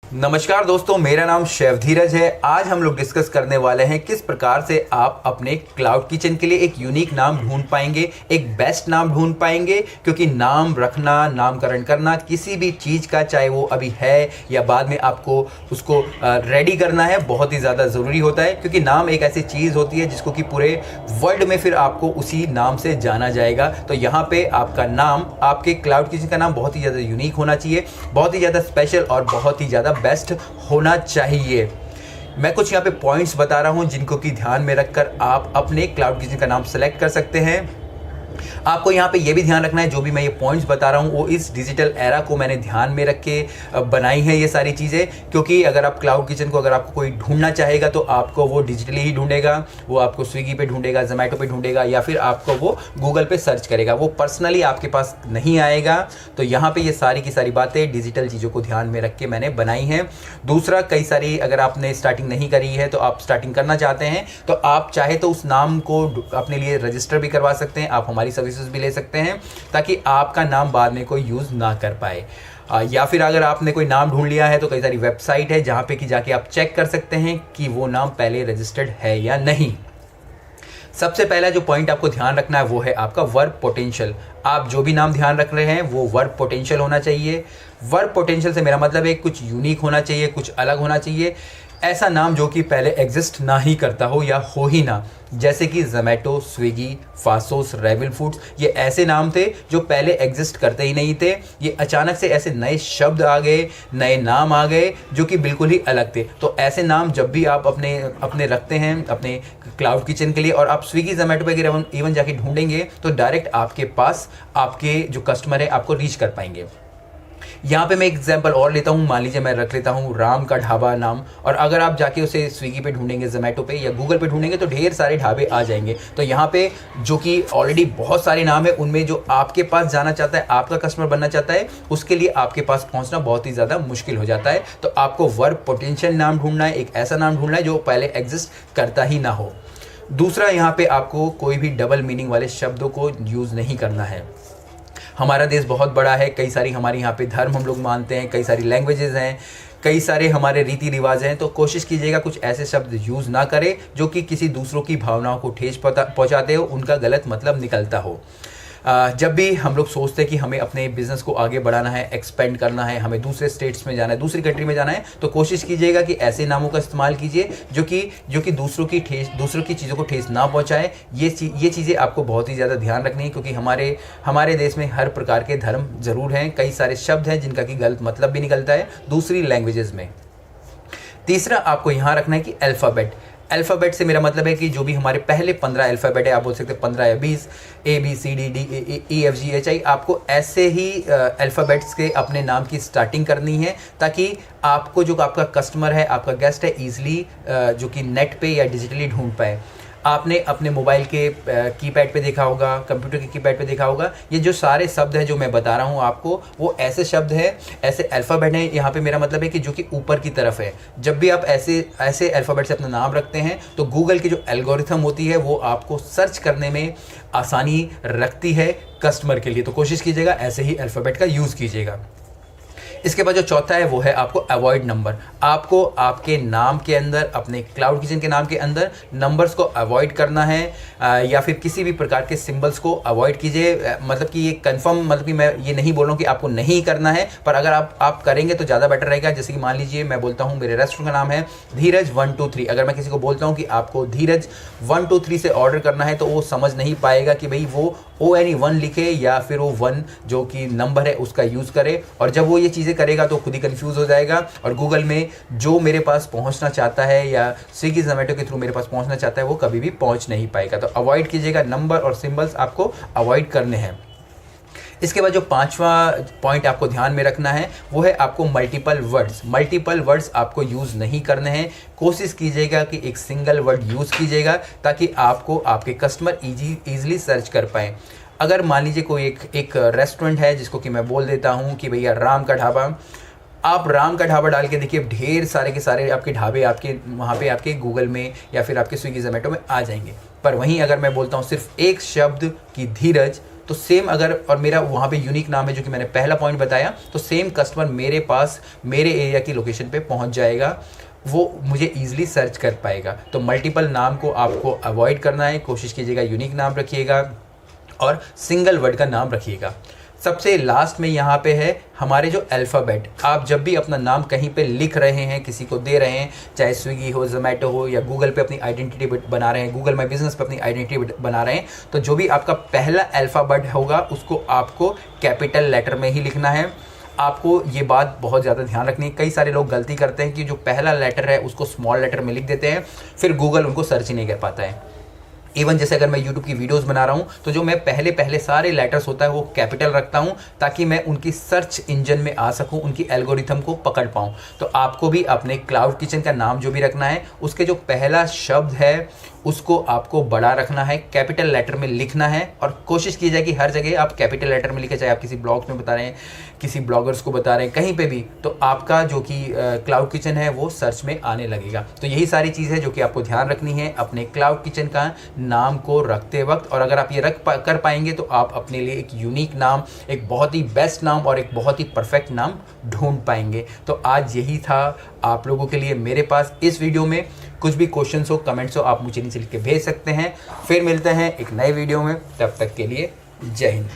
नमस्कार दोस्तों, मेरा नाम शेफ धीरज है। आज हम लोग डिस्कस करने वाले हैं किस प्रकार से आप अपने क्लाउड किचन के लिए एक यूनिक नाम ढूंढ पाएंगे, एक बेस्ट नाम ढूंढ पाएंगे। क्योंकि नाम रखना, नामकरण करना किसी भी चीज़ का, चाहे वो अभी है या बाद में आपको उसको रेडी करना है, बहुत ही ज़्यादा ज़रूरी होता है। क्योंकि नाम एक ऐसी चीज़ होती है जिसको कि पूरे वर्ल्ड में फिर आपको उसी नाम से जाना जाएगा। तो यहाँ पे आपका नाम, आपके क्लाउड किचन का नाम बहुत ही ज़्यादा यूनिक होना चाहिए, बहुत ही ज़्यादा स्पेशल और बहुत ही ज़्यादा बेस्ट होना चाहिए। मैं कुछ यहाँ पे पॉइंट्स बता रहा हूँ जिनको कि ध्यान में रखकर आप अपने क्लाउड किचन का नाम सेलेक्ट कर सकते हैं। आपको यहाँ पे ये भी ध्यान रखना है, जो भी मैं ये पॉइंट्स बता रहा हूँ वो इस डिजिटल एरा को मैंने ध्यान में रख के बनाई है ये सारी चीज़ें। क्योंकि अगर आप क्लाउड किचन को, अगर आपको कोई ढूंढना चाहेगा तो आपको वो डिजिटली ही ढूंढेगा, वो आपको स्विगी पे ढूंढेगा, जोमेटो पे ढूंढेगा, या फिर आपको वो गूगल पे सर्च करेगा, वो पर्सनली आपके पास नहीं आएगा। तो यहाँ पे ये सारी की सारी बातें डिजिटल चीज़ों को ध्यान में रख के मैंने बनाई हैं। दूसरा, कई सारी, अगर आपने स्टार्टिंग नहीं करी है तो आप स्टार्टिंग करना चाहते हैं तो आप चाहे तो उस नाम को अपने लिए रजिस्टर भी करवा सकते हैं, आप हमारी सर्विसेज भी ले सकते हैं, ताकि आपका नाम बाद में कोई यूज़ ना कर पाए। या फिर अगर आपने कोई नाम ढूंढ लिया है तो कई सारी वेबसाइट है जहाँ पे कि जाके आप चेक कर सकते हैं कि वो नाम पहले रजिस्टर्ड है या नहीं। सबसे पहला जो पॉइंट आपको ध्यान रखना है वो है आपका वर्क पोटेंशियल। आप जो भी नाम ध्यान रख रहे हैं वो वर्क पोटेंशियल होना चाहिए। वर्क पोटेंशियल से मेरा मतलब है कुछ यूनिक होना चाहिए, कुछ अलग होना चाहिए। ऐसा नाम जो कि पहले एग्जिस्ट ना ही करता हो या हो ही ना, जैसे कि जोमेटो, स्विगी, फासोस, रेविल फूड्स, ये ऐसे नाम थे जो पहले एग्जिस्ट करते ही नहीं थे। ये अचानक से ऐसे नए शब्द आ गए, नए नाम आ गए जो कि बिल्कुल ही अलग थे। तो ऐसे नाम जब भी आप अपने रखते हैं अपने क्लाउड किचन के लिए, और आप स्विगी, जोमेटो वगैरह इवन जाके ढूंढेंगे तो डायरेक्ट आपके पास आपके जो कस्टमर है आपको रीच कर पाएंगे। यहाँ पे मैं एग्जांपल और लेता हूँ, मान लीजिए मैं रख लेता हूँ राम का ढाबा नाम, और अगर आप जाके उसे स्विगी पे ढूंढेंगे, जोमेटो पे या गूगल पे ढूंढेंगे तो ढेर सारे ढाबे आ जाएंगे। तो यहाँ पे जो कि ऑलरेडी बहुत सारे नाम है, उनमें जो आपके पास जाना चाहता है, आपका कस्टमर बनना चाहता है, उसके लिए आपके पास पहुँचना बहुत ही ज़्यादा मुश्किल हो जाता है। तो आपको वर्क पोटेंशियल नाम ढूंढना है, एक ऐसा नाम ढूंढना है जो पहले एग्जिस्ट करता ही ना हो। दूसरा, यहाँ पे आपको कोई भी डबल मीनिंग वाले शब्दों को यूज़ नहीं करना है। हमारा देश बहुत बड़ा है, कई सारी हमारे यहाँ पे धर्म हम लोग मानते हैं, कई सारी लैंग्वेजेस हैं, कई सारे हमारे रीति रिवाज हैं। तो कोशिश कीजिएगा कुछ ऐसे शब्द यूज़ ना करें जो कि किसी दूसरों की भावनाओं को ठेस पहुँचाते हो, उनका गलत मतलब निकलता हो। जब भी हम लोग सोचते हैं कि हमें अपने बिज़नेस को आगे बढ़ाना है, एक्सपेंड करना है, हमें दूसरे स्टेट्स में जाना है, दूसरी कंट्री में जाना है, तो कोशिश कीजिएगा कि ऐसे नामों का इस्तेमाल कीजिए जो कि दूसरों की चीज़ों को ठेस ना पहुंचाए। ये चीज़ें आपको बहुत ही ज़्यादा ध्यान रखनी है, क्योंकि हमारे देश में हर प्रकार के धर्म ज़रूर हैं, कई सारे शब्द हैं जिनका कि गलत मतलब भी निकलता है दूसरी लैंग्वेजेस में। तीसरा, आपको यहाँ रखना है कि अल्फ़ाबेट से मेरा मतलब है कि जो भी हमारे पहले 15 अल्फ़ाबेट है, आप बोल सकते हैं 15 या 20, ABCDDEFGHI, आपको ऐसे ही अल्फ़ाबेट्स के अपने नाम की स्टार्टिंग करनी है, ताकि आपको जो आपका कस्टमर है, आपका गेस्ट है, ईजिली जो कि नेट पे या डिजिटली ढूंढ पाए। आपने अपने मोबाइल के कीपैड पे देखा होगा, कंप्यूटर के कीपैड पे देखा होगा, ये जो सारे शब्द हैं जो मैं बता रहा हूँ आपको, वो ऐसे शब्द हैं, ऐसे अल्फ़ाबेट हैं। यहाँ पे मेरा मतलब है कि जो कि ऊपर की तरफ है। जब भी आप ऐसे अल्फ़ाबेट से अपना नाम रखते हैं तो गूगल की जो एल्गोरिथम होती है वो आपको सर्च करने में आसानी रखती है कस्टमर के लिए। तो कोशिश कीजिएगा ऐसे ही अल्फ़ाबेट का यूज़ कीजिएगा। इसके बाद जो चौथा है वो है आपको अवॉइड नंबर। आपको आपके नाम के अंदर, अपने क्लाउड किचन के नाम के अंदर नंबर्स को अवॉइड करना है, या फिर किसी भी प्रकार के सिंबल्स को अवॉइड कीजिए। मतलब कि ये कंफर्म, मतलब कि मैं ये नहीं बोल रहा हूँ कि आपको नहीं करना है, पर अगर आप करेंगे तो ज़्यादा बेटर रहेगा। जैसे कि मान लीजिए मैं बोलता हूँ, मेरे रेस्टोरेंट का नाम है धीरज 123। अगर मैं किसी को बोलता हूँ कि आपको धीरज 123 से ऑर्डर करना है, तो वो समझ नहीं पाएगा कि भाई वो ONE1 लिखे या फिर वो 1 जो कि नंबर है उसका यूज़ करे। और जब वो ये चीज़ें करेगा तो खुद ही कंफ्यूज हो जाएगा, और गूगल में जो मेरे पास पहुंचना चाहता है या स्विगी जोमेटो के थ्रू मेरे पास पहुंचना चाहता है वो कभी भी पहुंच नहीं पाएगा। तो अवॉइड कीजिएगा, नंबर और सिंबल्स आपको अवॉइड करने हैं। इसके बाद जो पांचवा पॉइंट आपको ध्यान में रखना है वो है आपको मल्टीपल वर्ड्स आपको यूज़ नहीं करने हैं। कोशिश कीजिएगा कि एक सिंगल वर्ड यूज़ कीजिएगा, ताकि आपको आपके कस्टमर ईजिली सर्च कर पाएँ। अगर मान लीजिए कोई एक रेस्टोरेंट है जिसको कि मैं बोल देता हूँ कि भैया राम का ढाबा, आप राम का ढाबा डाल के देखिए, ढेर सारे के सारे आपके ढाबे आपके वहाँ पे आपके गूगल में या फिर आपके स्विगी जोमेटो में आ जाएंगे। पर वहीं अगर मैं बोलता हूँ सिर्फ एक शब्द कि धीरज, तो सेम अगर और मेरा वहाँ पे यूनिक नाम है जो कि मैंने पहला पॉइंट बताया, तो सेम कस्टमर मेरे पास मेरे एरिया की लोकेशन पे पहुँच जाएगा, वो मुझे ईजिली सर्च कर पाएगा। तो मल्टीपल नाम को आपको अवॉइड करना है, कोशिश कीजिएगा यूनिक नाम रखिएगा और सिंगल वर्ड का नाम रखिएगा। सबसे लास्ट में यहाँ पे है हमारे जो अल्फ़ाबेट। आप जब भी अपना नाम कहीं पे लिख रहे हैं, किसी को दे रहे हैं, चाहे स्विगी हो, जोमेटो हो, या गूगल पे अपनी आइडेंटिटी बना रहे हैं, गूगल माई बिजनेस पे अपनी आइडेंटिटी बना रहे हैं, तो जो भी आपका पहला अल्फ़ाबेट होगा उसको आपको कैपिटल लेटर में ही लिखना है। आपको ये बात बहुत ज़्यादा ध्यान रखनी है। कई सारे लोग गलती करते हैं कि जो पहला लेटर है उसको स्मॉल लेटर में लिख देते हैं, फिर गूगल उनको सर्च ही नहीं कर पाता है। इवन जैसे अगर मैं YouTube की वीडियोस बना रहा हूँ तो जो मैं पहले सारे लेटर्स होता है वो कैपिटल रखता हूँ, ताकि मैं उनकी सर्च इंजन में आ सकूँ, उनकी एल्गोरिथम को पकड़ पाऊँ। तो आपको भी अपने क्लाउड किचन का नाम जो भी रखना है, उसके जो पहला शब्द है उसको आपको बड़ा रखना है, कैपिटल लेटर में लिखना है, और कोशिश की जाए कि हर जगह आप कैपिटल लेटर में लिखे, चाहे आप किसी ब्लॉग्स में बता रहे हैं, किसी ब्लॉगर्स को बता रहे हैं, कहीं पे भी, तो आपका जो कि क्लाउड किचन है वो सर्च में आने लगेगा। तो यही सारी चीज़ है जो कि आपको ध्यान रखनी है अपने क्लाउड किचन का नाम को रखते वक्त। और अगर आप ये कर पाएंगे तो आप अपने लिए एक यूनिक नाम, एक बहुत ही बेस्ट नाम और एक बहुत ही परफेक्ट नाम ढूंढ पाएंगे। तो आज यही था आप लोगों के लिए मेरे पास इस वीडियो में। कुछ भी क्वेश्चंस हो, कमेंट्स हो, आप मुझे नीचे लिख के भेज सकते हैं। फिर मिलते हैं एक नए वीडियो में, तब तक के लिए जय हिंद।